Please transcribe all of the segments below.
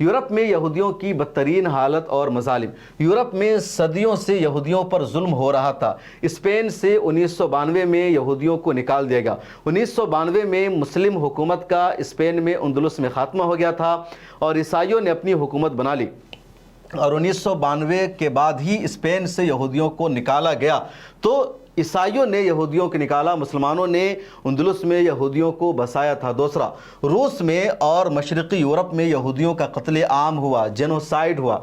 Europe میں یہودیوں کی بدترین حالت اور مظالم۔ یورپ میں صدیوں سے یہودیوں پر ظلم ہو رہا تھا۔ اسپین سے 1992 میں یہودیوں کو نکال دیا گیا۔ 1992 میں مسلم حکومت کا اسپین میں اندلس میں خاتمہ ہو گیا تھا اور عیسائیوں نے اپنی حکومت بنا لی، اور 1992 کے بعد ہی اسپین سے یہودیوں کو نکالا گیا۔ تو عیسائیوں نے یہودیوں کو نکالا، مسلمانوں نے اندلس میں یہودیوں کو بسایا تھا۔ دوسرا، روس میں اور مشرقی یورپ میں یہودیوں کا قتل عام ہوا، جینوسائیڈ ہوا۔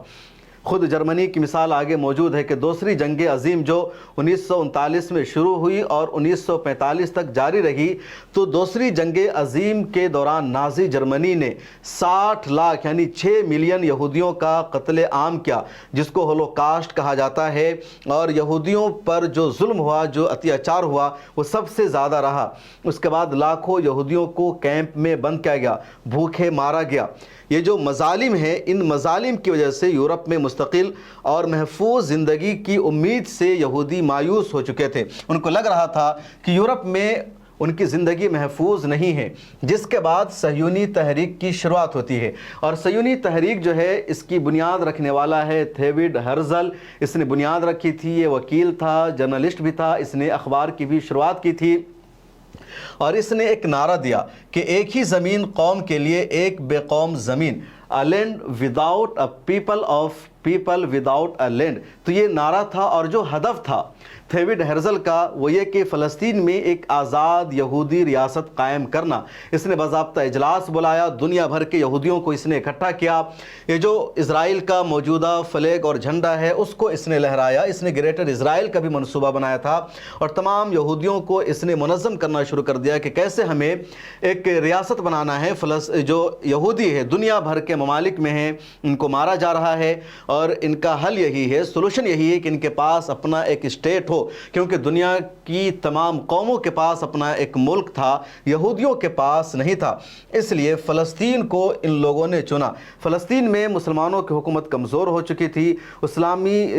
خود جرمنی کی مثال آگے موجود ہے کہ دوسری جنگ عظیم جو 1939 میں شروع ہوئی اور 1945 تک جاری رہی، تو دوسری جنگ عظیم کے دوران نازی جرمنی نے 60 لاکھ یعنی 6 ملین یہودیوں کا قتل عام کیا، جس کو ہولوکاسٹ کہا جاتا ہے، اور یہودیوں پر جو ظلم ہوا، جو اتیاچار ہوا، وہ سب سے زیادہ رہا۔ اس کے بعد لاکھوں یہودیوں کو کیمپ میں بند کیا گیا، بھوکے مارا گیا۔ یہ جو مظالم ہیں، ان مظالم کی وجہ سے یورپ میں مستقل اور محفوظ زندگی کی امید سے یہودی مایوس ہو چکے تھے۔ ان کو لگ رہا تھا کہ یورپ میں ان کی زندگی محفوظ نہیں ہے، جس کے بعد صہیونی تحریک کی شروعات ہوتی ہے۔ اور صہیونی تحریک جو ہے، اس کی بنیاد رکھنے والا ہے تھیوڈ ہرزل۔ اس نے بنیاد رکھی تھی، یہ وکیل تھا، جرنلسٹ بھی تھا، اس نے اخبار کی بھی شروعات کی تھی، اور اس نے ایک نعرہ دیا کہ ایک ہی زمین قوم کے لیے، ایک بے قوم زمین، a land without a people of people without a land۔ تو یہ نعرہ تھا، اور جو ہدف تھا تھیوڈ ہرزل کا وہ یہ کہ فلسطین میں ایک آزاد یہودی ریاست قائم کرنا۔ اس نے باضابطہ اجلاس بلایا، دنیا بھر کے یہودیوں کو اس نے اکٹھا کیا۔ یہ جو اسرائیل کا موجودہ فلیگ اور جھنڈا ہے، اس کو اس نے لہرایا۔ اس نے گریٹر اسرائیل کا بھی منصوبہ بنایا تھا، اور تمام یہودیوں کو اس نے منظم کرنا شروع کر دیا کہ کیسے ہمیں ایک ریاست بنانا ہے۔ جو یہودی ہے دنیا بھر کے ممالک میں ہیں، ان کو مارا جا رہا ہے، اور ان کا حل یہی ہے، سولوشن یہی ہے کہ ان کے پاس اپنا ایک اسٹیٹ ہو، کیونکہ دنیا کی تمام قوموں کے پاس اپنا ایک ملک تھا، یہودیوں کے پاس نہیں تھا۔ اس لیے فلسطین کو ان لوگوں نے چنا۔ فلسطین میں مسلمانوں کی حکومت کمزور ہو چکی تھی،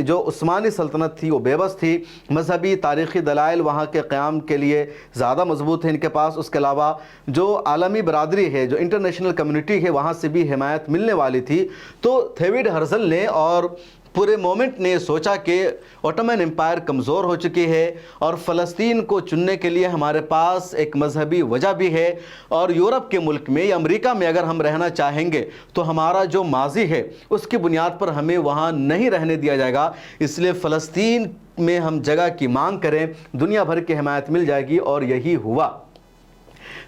جو عثمانی سلطنت تھی وہ بے بس تھی، مذہبی تاریخی دلائل وہاں کے قیام کے لیے زیادہ مضبوط تھے ان کے پاس۔ اس کے علاوہ جو عالمی برادری ہے، جو انٹرنیشنل کمیونٹی ہے، وہاں سے بھی حمایت ملنے والی تھی۔ تو تھیوڈ ہرزل نے اور پورے مومنٹ نے سوچا کہ اوٹومن امپائر کمزور ہو چکی ہے، اور فلسطین کو چننے کے لیے ہمارے پاس ایک مذہبی وجہ بھی ہے، اور یورپ کے ملک میں یا امریکہ میں اگر ہم رہنا چاہیں گے تو ہمارا جو ماضی ہے اس کی بنیاد پر ہمیں وہاں نہیں رہنے دیا جائے گا، اس لیے فلسطین میں ہم جگہ کی مانگ کریں، دنیا بھر کی حمایت مل جائے گی، اور یہی ہوا۔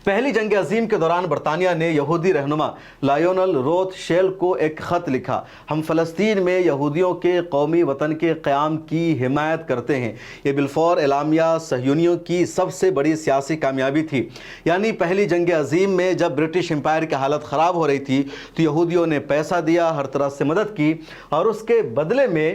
پہلی جنگ عظیم کے دوران برطانیہ نے یہودی رہنما لائونل روتھ شیل کو ایک خط لکھا، ہم فلسطین میں یہودیوں کے قومی وطن کے قیام کی حمایت کرتے ہیں۔ یہ بالفور اعلامیہ صہیونیوں کی سب سے بڑی سیاسی کامیابی تھی۔ یعنی پہلی جنگ عظیم میں جب برٹش امپائر کی حالت خراب ہو رہی تھی تو یہودیوں نے پیسہ دیا، ہر طرح سے مدد کی، اور اس کے بدلے میں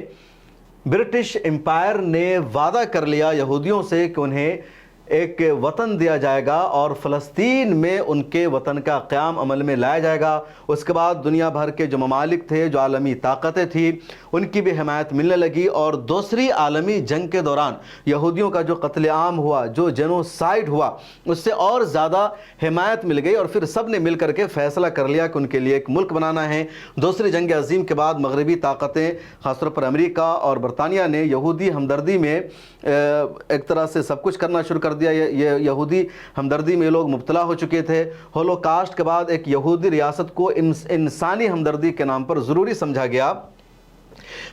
برٹش امپائر نے وعدہ کر لیا یہودیوں سے کہ انہیں ایک وطن دیا جائے گا، اور فلسطین میں ان کے وطن کا قیام عمل میں لایا جائے گا۔ اس کے بعد دنیا بھر کے جو ممالک تھے، جو عالمی طاقتیں تھیں، ان کی بھی حمایت ملنے لگی، اور دوسری عالمی جنگ کے دوران یہودیوں کا جو قتل عام ہوا، جو جینوسائیڈ ہوا، اس سے اور زیادہ حمایت مل گئی، اور پھر سب نے مل کر کے فیصلہ کر لیا کہ ان کے لیے ایک ملک بنانا ہے۔ دوسری جنگ عظیم کے بعد مغربی طاقتیں، خاص طور پر امریکہ اور برطانیہ نے یہودی ہمدردی میں ایک طرح سے سب کچھ کرنا شروع کر دیا۔ یہ یہودی ہمدردی میں لوگ مبتلا ہو چکے تھے۔ ہولوکاسٹ کے بعد ایک یہودی ریاست کو انسانی ہمدردی کے نام پر ضروری سمجھا گیا۔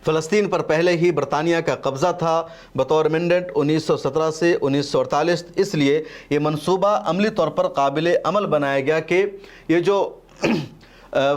فلسطین پر پہلے ہی برطانیہ کا قبضہ تھا بطور مینڈیٹ 1917 سے 1948، اس لیے یہ منصوبہ عملی طور پر قابل عمل بنایا گیا کہ یہ جو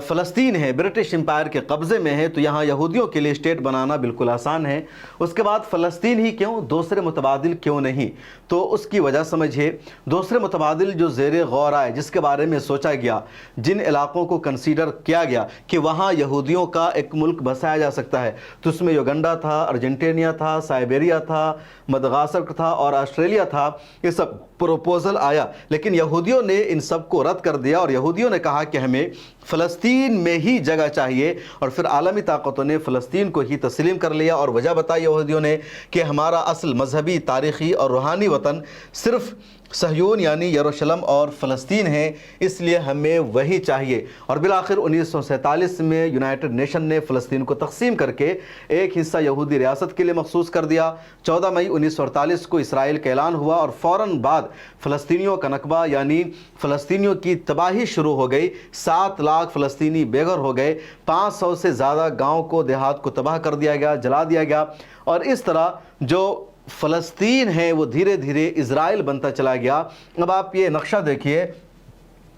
فلسطین ہے برٹش امپائر کے قبضے میں ہے، تو یہاں یہودیوں کے لیے اسٹیٹ بنانا بالکل آسان ہے۔ اس کے بعد فلسطین ہی کیوں، دوسرے متبادل کیوں نہیں؟ تو اس کی وجہ سمجھے، دوسرے متبادل جو زیر غور آئے، جس کے بارے میں سوچا گیا، جن علاقوں کو کنسیڈر کیا گیا کہ وہاں یہودیوں کا ایک ملک بسایا جا سکتا ہے، تو اس میں یوگنڈا تھا، ارجنٹینیا تھا، سائبیریا تھا، مدغاسکر تھا، اور آسٹریلیا تھا۔ یہ سب پروپوزل آیا، لیکن یہودیوں نے ان سب کو رد کر دیا، اور یہودیوں نے کہا کہ ہمیں فلسطین میں ہی جگہ چاہیے، اور پھر عالمی طاقتوں نے فلسطین کو ہی تسلیم کر لیا، اور وجہ بتائی یہودیوں نے کہ ہمارا اصل مذہبی، تاریخی اور روحانی وطن صرف صہیون یعنی یروشلم اور فلسطین ہے، اس لیے ہمیں وہی چاہیے۔ اور بالآخر 1947 میں یونائٹڈ نیشن نے فلسطین کو تقسیم کر کے ایک حصہ یہودی ریاست کے لیے مخصوص کر دیا۔ 14 مئی 1948 کو اسرائیل کا اعلان ہوا اور فوراً بعد فلسطینیوں کا نکبہ یعنی فلسطینیوں کی تباہی شروع ہو گئی۔ 7 لاکھ فلسطینی بے گھر ہو گئے، 500 سے زیادہ گاؤں کو، دیہات کو تباہ کر دیا گیا، جلا دیا گیا، اور اس طرح جو فلسطین ہے وہ دھیرے دھیرے اسرائیل بنتا چلا گیا۔ اب آپ یہ نقشہ دیکھیے،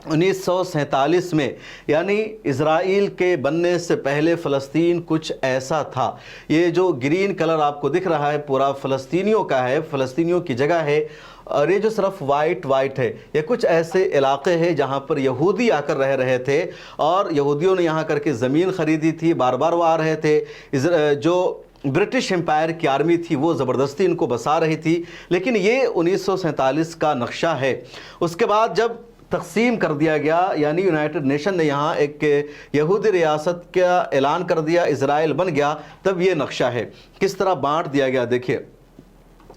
1947 میں یعنی اسرائیل کے بننے سے پہلے فلسطین کچھ ایسا تھا۔ یہ جو گرین کلر آپ کو دکھ رہا ہے پورا فلسطینیوں کا ہے، فلسطینیوں کی جگہ ہے، اور یہ جو صرف وائٹ ہے یہ کچھ ایسے علاقے ہیں جہاں پر یہودی آ کر رہ رہے تھے، اور یہودیوں نے یہاں کر کے زمین خریدی تھی، بار بار وہ آ رہے تھے۔ جو برٹش امپائر کی آرمی تھی وہ زبردستی ان کو بسا رہی تھی، لیکن یہ 1947 کا نقشہ ہے۔ اس کے بعد جب تقسیم کر دیا گیا، یعنی یونائٹڈ نیشن نے یہاں ایک یہودی ریاست کا اعلان کر دیا، اسرائیل بن گیا، تب یہ نقشہ ہے کس طرح بانٹ دیا گیا۔ دیکھیے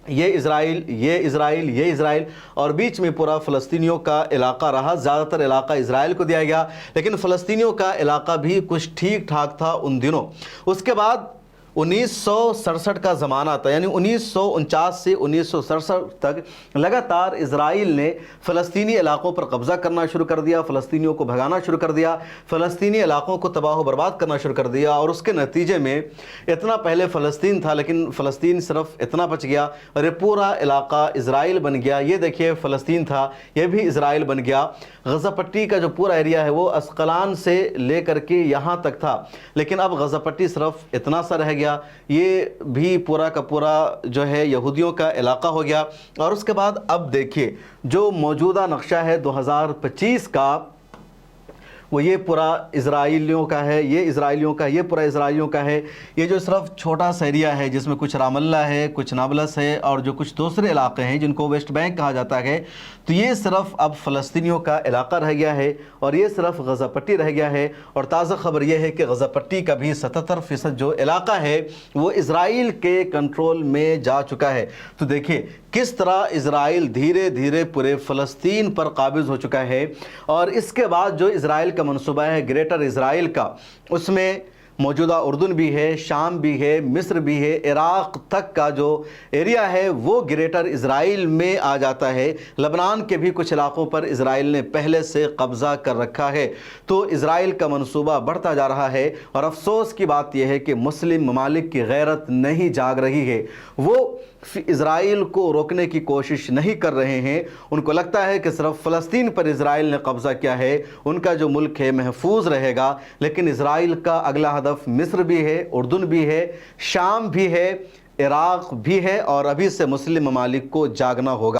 یہ اسرائیل، یہ اسرائیل، یہ اسرائیل، اور بیچ میں پورا فلسطینیوں کا علاقہ رہا۔ زیادہ تر علاقہ اسرائیل کو دیا گیا، لیکن فلسطینیوں کا علاقہ بھی کچھ ٹھیک ٹھاک تھا ان دنوں۔ اس کے بعد 1967 کا زمانہ تھا، یعنی 1949 سے 1967 تک لگاتار اسرائیل نے فلسطینی علاقوں پر قبضہ کرنا شروع کر دیا، فلسطینیوں کو بھگانا شروع کر دیا، فلسطینی علاقوں کو تباہ و برباد کرنا شروع کر دیا، اور اس کے نتیجے میں اتنا پہلے فلسطین تھا لیکن فلسطین صرف اتنا بچ گیا اور یہ پورا علاقہ اسرائیل بن گیا۔ یہ دیکھیے فلسطین تھا، یہ بھی اسرائیل بن گیا۔ غزہ پٹی کا جو پورا ایریا ہے وہ اسقلان سے لے کر کے یہاں تک تھا، لیکن اب غزہ پٹی صرف اتنا سا رہ گیا، یہ بھی پورا کا پورا جو ہے یہودیوں کا علاقہ ہو گیا۔ اور اس کے بعد اب دیکھیے جو موجودہ نقشہ ہے 2025 کا، وہ یہ پورا اسرائیلیوں کا ہے، یہ اسرائیلیوں کا، یہ پورا اسرائیلیوں کا ہے۔ یہ جو صرف چھوٹا سا ایریا ہے جس میں کچھ رام اللہ ہے، کچھ نابلس ہے، اور جو کچھ دوسرے علاقے ہیں جن کو ویسٹ بینک کہا جاتا ہے، تو یہ صرف اب فلسطینیوں کا علاقہ رہ گیا ہے، اور یہ صرف غزہ پٹی رہ گیا ہے۔ اور تازہ خبر یہ ہے کہ غزہ پٹی کا بھی 77% جو علاقہ ہے وہ اسرائیل کے کنٹرول میں جا چکا ہے۔ تو دیکھیے کس طرح اسرائیل دھیرے دھیرے پورے فلسطین پر قابض ہو چکا ہے۔ اور اس کے بعد جو اسرائیل کا منصوبہ ہے گریٹر اسرائیل کا، اس میں موجودہ اردن بھی ہے، شام بھی ہے، مصر بھی ہے، عراق تک کا جو ایریا ہے وہ گریٹر اسرائیل میں آ جاتا ہے۔ لبنان کے بھی کچھ علاقوں پر اسرائیل نے پہلے سے قبضہ کر رکھا ہے۔ تو اسرائیل کا منصوبہ بڑھتا جا رہا ہے، اور افسوس کی بات یہ ہے کہ مسلم ممالک کی غیرت نہیں جاگ رہی ہے، وہ اسرائیل کو روکنے کی کوشش نہیں کر رہے ہیں۔ ان کو لگتا ہے کہ صرف فلسطین پر اسرائیل نے قبضہ کیا ہے، ان کا جو ملک ہے محفوظ رہے گا، لیکن اسرائیل کا اگلا ہدف مصر بھی ہے، اردن بھی ہے، شام بھی ہے، عراق بھی ہے، اور ابھی سے مسلم ممالک کو جاگنا ہوگا۔